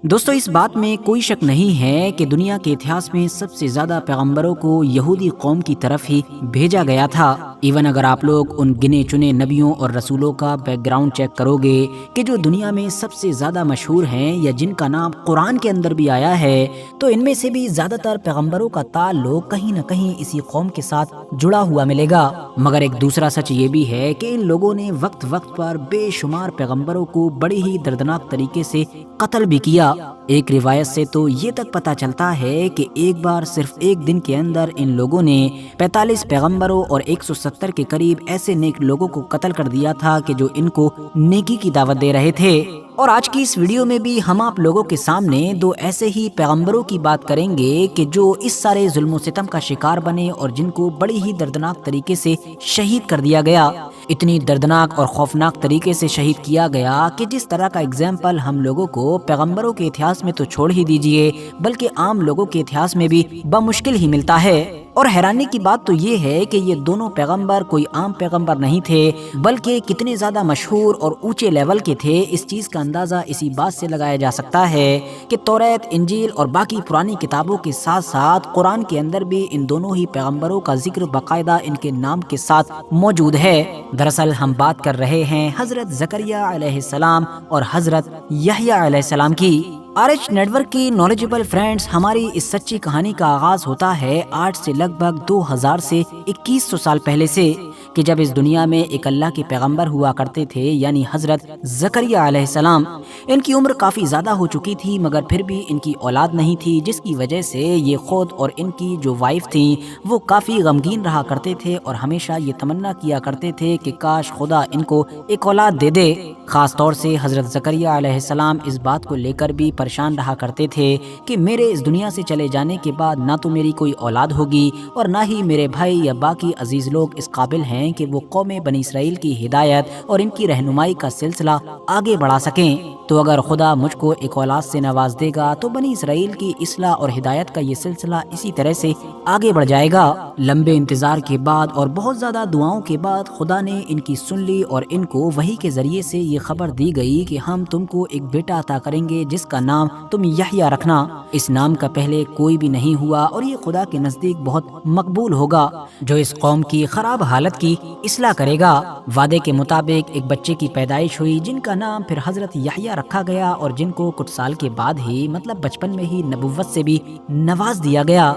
دوستو اس بات میں کوئی شک نہیں ہے کہ دنیا کے اتہاس میں سب سے زیادہ پیغمبروں کو یہودی قوم کی طرف ہی بھیجا گیا تھا۔ ایون اگر آپ لوگ ان گنے چنے نبیوں اور رسولوں کا بیک گراؤنڈ چیک کرو گے کہ جو دنیا میں سب سے زیادہ مشہور ہیں یا جن کا نام قرآن کے اندر بھی آیا ہے، تو ان میں سے بھی زیادہ تر پیغمبروں کا تعلق کہیں نہ کہیں اسی قوم کے ساتھ جڑا ہوا ملے گا۔ مگر ایک دوسرا سچ یہ بھی ہے کہ ان لوگوں نے وقت وقت پر بے شمار پیغمبروں کو بڑی ہی دردناک طریقے سے قتل بھی کیا۔ ایک روایت سے تو یہ تک پتہ چلتا ہے کہ ایک بار صرف ایک دن کے اندر ان لوگوں نے 45 پیغمبروں اور 170 کے قریب ایسے نیک لوگوں کو قتل کر دیا تھا کہ جو ان کو نیکی کی دعوت دے رہے تھے۔ اور آج کی اس ویڈیو میں بھی ہم آپ لوگوں کے سامنے دو ایسے ہی پیغمبروں کی بات کریں گے کہ جو اس سارے ظلم و ستم کا شکار بنے اور جن کو بڑی ہی دردناک طریقے سے شہید کر دیا گیا۔ اتنی دردناک اور خوفناک طریقے سے شہید کیا گیا کہ جس طرح کا اگزامپل ہم لوگوں کو پیغمبروں کے اتہاس میں تو چھوڑ ہی دیجئے بلکہ عام لوگوں کے اتہاس میں بھی بمشکل ہی ملتا ہے۔ اور حیرانی کی بات تو یہ ہے کہ یہ دونوں پیغمبر کوئی عام پیغمبر نہیں تھے بلکہ کتنے زیادہ مشہور اور اونچے لیول کے تھے۔ اس چیز کا اندازہ اسی بات سے لگایا جا سکتا ہے کہ توریت، انجیل اور باقی پرانی کتابوں کے ساتھ ساتھ قرآن کے اندر بھی ان دونوں ہی پیغمبروں کا ذکر باقاعدہ ان کے نام کے ساتھ موجود ہے۔ دراصل ہم بات کر رہے ہیں حضرت زکریا علیہ السلام اور حضرت یحییٰ علیہ السلام کی۔ RH نیٹ ورک کی نالجبل فرینڈز، ہماری اس سچی کہانی کا آغاز ہوتا ہے آج سے لگ بھگ 2000 سے 2100 سال پہلے سے، کہ جب اس دنیا میں ایک اللہ کے پیغمبر ہوا کرتے تھے یعنی حضرت زکریا علیہ السلام۔ ان کی عمر کافی زیادہ ہو چکی تھی مگر پھر بھی ان کی اولاد نہیں تھی، جس کی وجہ سے یہ خود اور ان کی جو وائف تھیں وہ کافی غمگین رہا کرتے تھے اور ہمیشہ یہ تمنا کیا کرتے تھے کہ کاش خدا ان کو ایک اولاد دے دے۔ خاص طور سے حضرت زکریا علیہ السلام اس بات کو لے کر بھی پریشان رہا کرتے تھے کہ میرے اس دنیا سے چلے جانے کے بعد نہ تو میری کوئی اولاد ہوگی اور نہ ہی میرے بھائی یا باقی عزیز لوگ اس قابل ہیں کہ وہ قوم بنی اسرائیل کی ہدایت اور ان کی رہنمائی کا سلسلہ آگے بڑھا سکیں۔ تو اگر خدا مجھ کو ایک اولاد سے نواز دے گا تو بنی اسرائیل کی اصلاح اور ہدایت کا یہ سلسلہ اسی طرح سے آگے بڑھ جائے گا۔ لمبے انتظار کے بعد اور بہت زیادہ دعاؤں کے بعد خدا نے ان کی سن لی اور ان کو وحی کے ذریعے سے یہ خبر دی گئی کہ ہم تم کو ایک بیٹا عطا کریں گے جس کا نام تم یحییٰ رکھنا۔ اس نام کا پہلے کوئی بھی نہیں ہوا اور یہ خدا کے نزدیک بہت مقبول ہوگا جو اس قوم کی خراب حالت کی اصلاح کرے گا۔ وعدے کے مطابق ایک بچے کی پیدائش ہوئی جن کا نام پھر حضرت یحییٰ رکھا گیا اور جن کو کچھ سال کے بعد ہی مطلب بچپن میں ہی نبوت سے بھی نواز دیا گیا۔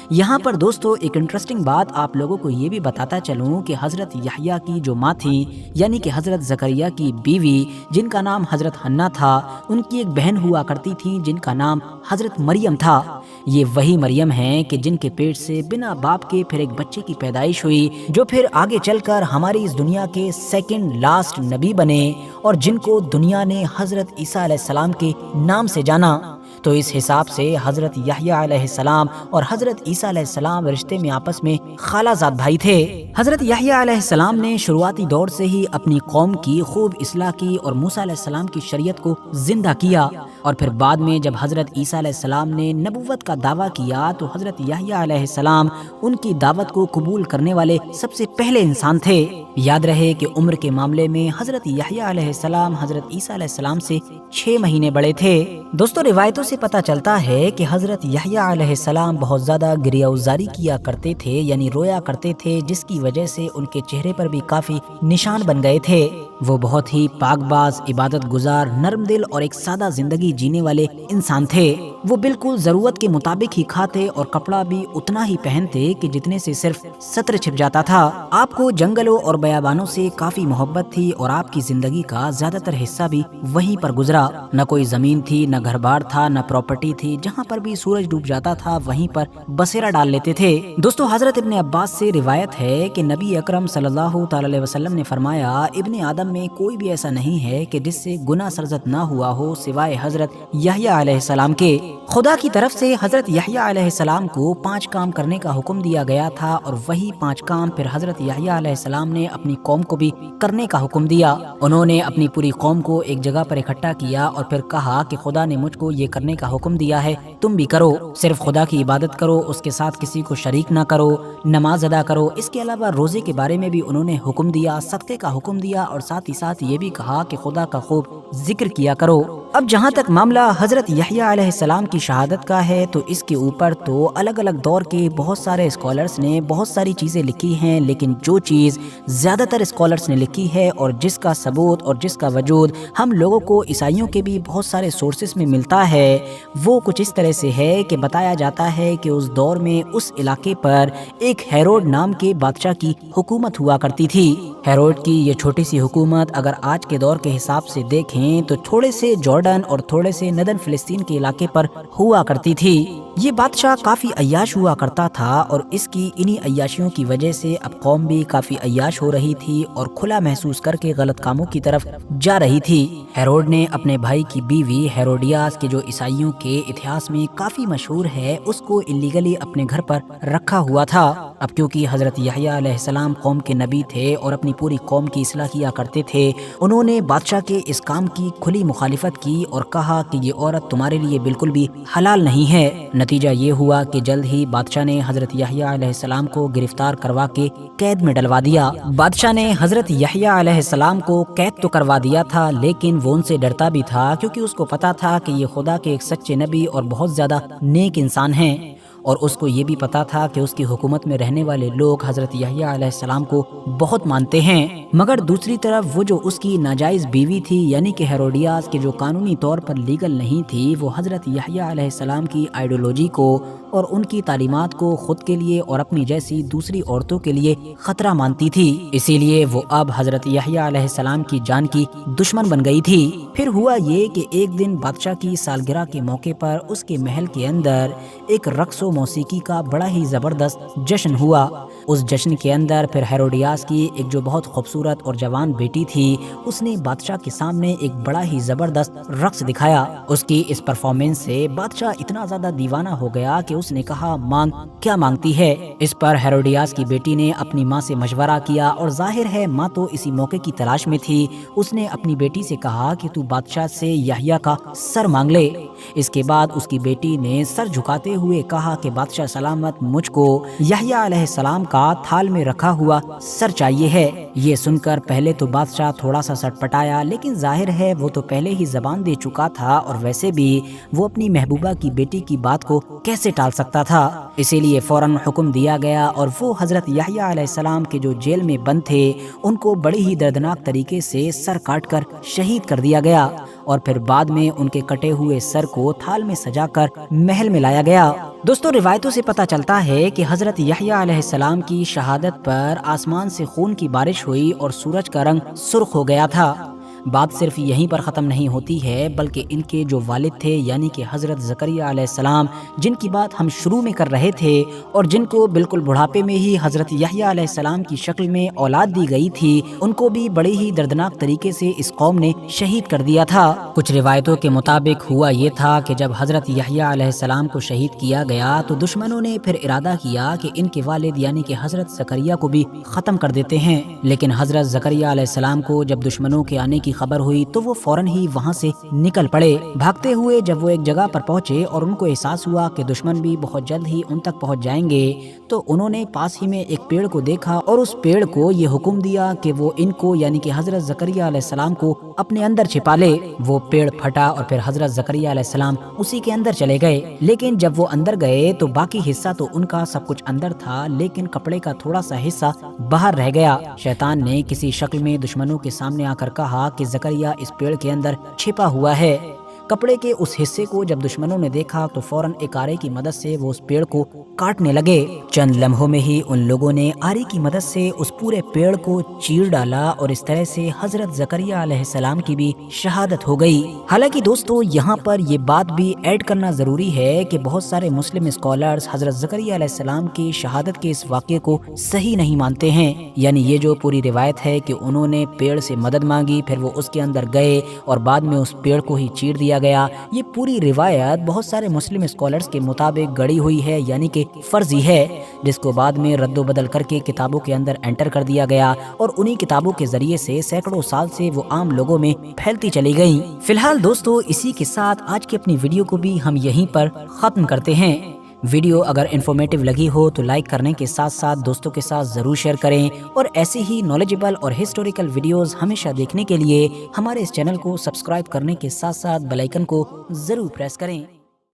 یہاں پر دوستو ایک انٹرسٹنگ بات آپ لوگوں کو یہ بھی بتاتا چلوں کہ حضرت یحییٰ کی جو ماں تھی یعنی کہ حضرت زکریا کی بیوی جن کا نام حضرت حنا تھا، ان کی ایک بہن ہوا کرتی تھی جن کا نام حضرت مریم تھا۔ یہ وہی مریم ہیں کہ جن کے پیٹ سے بنا باپ کے پھر ایک بچے کی پیدائش ہوئی جو پھر آگے چل کر ہماری اس دنیا کے سیکنڈ لاسٹ نبی بنے اور جن کو دنیا نے حضرت عیسیٰ علیہ السلام کے نام سے جانا۔ تو اس حساب سے حضرت یحییٰ علیہ السلام اور حضرت عیسیٰ علیہ السلام رشتے میں آپس میں خالہ زاد بھائی تھے۔ حضرت یحییٰ علیہ السلام نے شروعاتی دور سے ہی اپنی قوم کی خوب اصلاح کی اور موسیٰ علیہ السلام کی شریعت کو زندہ کیا، اور پھر بعد میں جب حضرت عیسیٰ علیہ السلام نے نبوت کا دعویٰ کیا تو حضرت یحییٰ علیہ السلام ان کی دعوت کو قبول کرنے والے سب سے پہلے انسان تھے۔ یاد رہے کہ عمر کے معاملے میں حضرت یحییٰ علیہ السلام حضرت عیسیٰ علیہ السلام سے 6 مہینے بڑے تھے۔ دوستو روایتوں سے پتہ چلتا ہے کہ حضرت یحییٰ علیہ السلام بہت زیادہ گریہ وزاری کیا کرتے تھے یعنی رویا کرتے تھے، جس کی وجہ سے ان کے چہرے پر بھی کافی نشان بن گئے تھے۔ وہ بہت ہی پاک باز، عبادت گزار، نرم دل اور ایک سادہ زندگی جینے والے انسان تھے۔ وہ بالکل ضرورت کے مطابق ہی کھاتے اور کپڑا بھی اتنا ہی پہنتے کہ جتنے سے صرف سطر چھپ جاتا تھا۔ آپ کو جنگلوں اور بیابانوں سے کافی محبت تھی اور آپ کی زندگی کا زیادہ تر حصہ بھی وہیں پر گزرا۔ نہ کوئی زمین تھی، نہ گھر بار تھا، نہ پراپرٹی تھی، جہاں پر بھی سورج ڈوب جاتا تھا وہیں پر بسیرا ڈال لیتے تھے۔ دوستو حضرت ابن عباس سے روایت ہے کہ نبی اکرم صلی اللہ تعالی علیہ وسلم نے فرمایا، ابن آدم میں کوئی بھی ایسا نہیں ہے کہ جس سے گناہ سرزد نہ ہوا ہو سوائے حضرت یحییٰ علیہ السلام کے۔ خدا کی طرف سے حضرت یحییٰ علیہ السلام کو 5 کام کرنے کا حکم دیا گیا تھا اور وہی 5 کام پھر حضرت یحییٰ علیہ السلام نے اپنی قوم کو بھی کرنے کا حکم دیا۔ انہوں نے اپنی پوری قوم کو ایک جگہ پر اکٹھا کیا اور پھر کہا کہ خدا نے مجھ کو یہ کرنے کا حکم دیا ہے، تم بھی کرو۔ صرف خدا کی عبادت کرو، اس کے ساتھ کسی کو شریک نہ کرو، نماز ادا کرو۔ اس کے علاوہ روزے کے بارے میں بھی انہوں نے حکم دیا، صدقے کا حکم دیا اور ساتھ ہی ساتھ یہ بھی کہا کہ خدا کا خوب ذکر کیا کرو۔ اب جہاں تک معاملہ حضرت یحییٰ علیہ السلام کی شہادت کا ہے تو اس کے اوپر تو الگ الگ دور کے بہت سارے اسکالرز نے بہت ساری چیزیں لکھی ہیں، لیکن جو چیز زیادہ تر اسکالرز نے لکھی ہے اور جس کا ثبوت اور جس کا وجود ہم لوگوں کو عیسائیوں کے بھی بہت سارے سورسز میں ملتا ہے، وہ کچھ اس طرح سے ہے کہ بتایا جاتا ہے کہ اس دور میں اس علاقے پر ایک ہیروڈ نام کے بادشاہ کی حکومت ہوا کرتی تھی۔ ہیروڈ کی یہ چھوٹی سی حکومت اگر آج کے دور کے حساب سے دیکھیں تو تھوڑے سے جارڈن اور تھوڑے سے ندن فلسطین کے علاقے پر ہوا کرتی تھی۔ یہ بادشاہ کافی عیاش ہوا کرتا تھا اور اس کی انہی عیاشیوں کی وجہ سے اب قوم بھی کافی عیاش ہو رہی تھی اور کھلا محسوس کر کے غلط کاموں کی طرف جا رہی تھی۔ ہیروڈ نے اپنے بھائی کی بیوی ہیروڈیاس کے جو عیسائیوں کے اتہاس میں کافی مشہور ہے اس کو انلیگلی اپنے گھر پر رکھا ہوا تھا۔ اب کیونکہ حضرت یحییٰ علیہ السلام قوم کے نبی تھے اور اپنی پوری قوم کی اصلاح کیا کرتے تھے، انہوں نے بادشاہ کے اس کام کی کھلی مخالفت کی اور کہا کہ یہ عورت تمہارے لیے بالکل بھی حلال نہیں ہے۔ نتیجہ یہ ہوا کہ جلد ہی بادشاہ نے حضرت یحییٰ علیہ السلام کو گرفتار کروا کے قید میں ڈلوا دیا۔ بادشاہ نے حضرت یحییٰ علیہ السلام کو قید تو کروا دیا تھا، لیکن وہ ان سے ڈرتا بھی تھا کیونکہ اس کو پتا تھا کہ یہ خدا کے ایک سچے نبی اور بہت زیادہ نیک انسان ہیں، اور اس کو یہ بھی پتا تھا کہ اس کی حکومت میں رہنے والے لوگ حضرت یحییٰ علیہ السلام کو بہت مانتے ہیں۔ مگر دوسری طرف وہ جو اس کی ناجائز بیوی تھی یعنی کہ ہیروڈیاس کے جو قانونی طور پر لیگل نہیں تھی، وہ حضرت یحییٰ علیہ السلام کی آئیڈیولوجی کو اور ان کی تعلیمات کو خود کے لیے اور اپنی جیسی دوسری عورتوں کے لیے خطرہ مانتی تھی، اسی لیے وہ اب حضرت یحییٰ علیہ السلام کی جان کی دشمن بن گئی تھی۔ پھر ہوا یہ کہ ایک دن بادشاہ کی سالگرہ کے موقع پر اس کے محل کے اندر ایک رقص و موسیقی کا بڑا ہی زبردست جشن ہوا۔ اس جشن کے اندر پھر ہیروڈیاس کی ایک جو بہت خوبصورت اور جوان بیٹی تھی، اس نے بادشاہ کے سامنے ایک بڑا ہی زبردست رقص دکھایا۔ اس کی اس پرفارمنس سے بادشاہ اتنا زیادہ دیوانہ ہو گیا کہ اس نے کہا مانگ کیا مانگتی ہے۔ اس پر ہیروڈیاس کی بیٹی نے اپنی ماں سے مشورہ کیا اور ظاہر ہے ماں تو اسی موقع کی تلاش میں تھی۔ اس نے اپنی بیٹی سے کہا کہ تو بادشاہ سے یحییٰ کا سر مانگ لے۔ اس کے بعد اس کی بیٹی نے سر جھکاتے ہوئے کہا کہ بادشاہ سلامت، مجھ کو یحییٰ علیہ السلام کا تھال میں رکھا ہوا سر چاہیے ہے۔ یہ سن کر پہلے تو بادشاہ تھوڑا سا سٹپٹایا، لیکن ظاہر ہے وہ تو پہلے ہی زبان دے چکا تھا اور ویسے بھی وہ اپنی محبوبہ کی بیٹی کی بات کو کیسے ٹال سکتا تھا۔ اسی لیے فوراً حکم دیا گیا اور وہ حضرت یحییٰ علیہ السلام کے جو جیل میں بند تھے ان کو بڑی ہی دردناک طریقے سے سر کاٹ کر شہید کر دیا گیا، اور پھر بعد میں ان کے کٹے ہوئے سر کو تھال میں سجا کر محل میں لایا گیا۔ دوستو، روایتوں سے پتہ چلتا ہے کہ حضرت یحییٰ علیہ السلام کی شہادت پر آسمان سے خون کی بارش ہوئی اور سورج کا رنگ سرخ ہو گیا تھا۔ بات صرف یہیں پر ختم نہیں ہوتی ہے، بلکہ ان کے جو والد تھے یعنی کہ حضرت زکریا علیہ السلام، جن کی بات ہم شروع میں کر رہے تھے اور جن کو بالکل بڑھاپے میں ہی حضرت یحییٰ علیہ السلام کی شکل میں اولاد دی گئی تھی، ان کو بھی بڑے ہی دردناک طریقے سے اس قوم نے شہید کر دیا تھا۔ کچھ روایتوں کے مطابق ہوا یہ تھا کہ جب حضرت یحییٰ علیہ السلام کو شہید کیا گیا تو دشمنوں نے پھر ارادہ کیا کہ ان کے والد یعنی کہ حضرت زکریا کو بھی ختم کر دیتے ہیں، لیکن حضرت زکریا علیہ السلام کو جب دشمنوں کے آنے کی خبر ہوئی تو وہ فوراً ہی وہاں سے نکل پڑے۔ بھاگتے ہوئے جب وہ ایک جگہ پر پہنچے اور ان کو احساس ہوا کہ دشمن بھی بہت جلد ہی ان تک پہنچ جائیں گے، تو انہوں نے پاس ہی میں ایک پیڑ کو دیکھا اور اس پیڑ کو یہ حکم دیا کہ وہ ان کو یعنی کہ حضرت زکریا علیہ السلام کو اپنے اندر چھپا لے۔ وہ پیڑ پھٹا اور پھر حضرت زکریا علیہ السلام اسی کے اندر چلے گئے، لیکن جب وہ اندر گئے تو باقی حصہ تو ان کا سب کچھ اندر تھا، لیکن کپڑے کا تھوڑا سا حصہ باہر رہ گیا۔ شیطان نے کسی شکل میں دشمنوں کے سامنے آ کر کہا کہ زکریا اس پیڑ کے اندر چھپا ہوا ہے۔ کپڑے کے اس حصے کو جب دشمنوں نے دیکھا تو فوراً ایک آرے کی مدد سے وہ اس پیڑ کو کاٹنے لگے۔ چند لمحوں میں ہی ان لوگوں نے آرے کی مدد سے اس پورے پیڑ کو چیر ڈالا اور اس طرح سے حضرت زکریا علیہ السلام کی بھی شہادت ہو گئی۔ حالانکہ دوستو، یہاں پر یہ بات بھی ایڈ کرنا ضروری ہے کہ بہت سارے مسلم اسکالرز حضرت زکریا علیہ السلام کی شہادت کے اس واقعے کو صحیح نہیں مانتے ہیں، یعنی یہ جو پوری روایت ہے کہ انہوں نے پیڑ سے مدد مانگی، پھر وہ اس کے اندر گئے اور بعد میں اس پیڑ کو ہی چیر دیا گیا، یہ پوری روایت بہت سارے مسلم اسکالرز کے مطابق گڑی ہوئی ہے، یعنی کہ فرضی ہے، جس کو بعد میں رد و بدل کر کے کتابوں کے اندر انٹر کر دیا گیا اور انہی کتابوں کے ذریعے سے سینکڑوں سال سے وہ عام لوگوں میں پھیلتی چلی گئیں۔ فی الحال دوستو، اسی کے ساتھ آج کی اپنی ویڈیو کو بھی ہم یہیں پر ختم کرتے ہیں۔ ویڈیو اگر انفارمیٹیو لگی ہو تو لائک کرنے کے ساتھ ساتھ دوستوں کے ساتھ ضرور شیئر کریں، اور ایسی ہی نالجبل اور ہسٹوریکل ویڈیوز ہمیشہ دیکھنے کے لیے ہمارے اس چینل کو سبسکرائب کرنے کے ساتھ ساتھ بیل آئیکن کو ضرور پریس کریں۔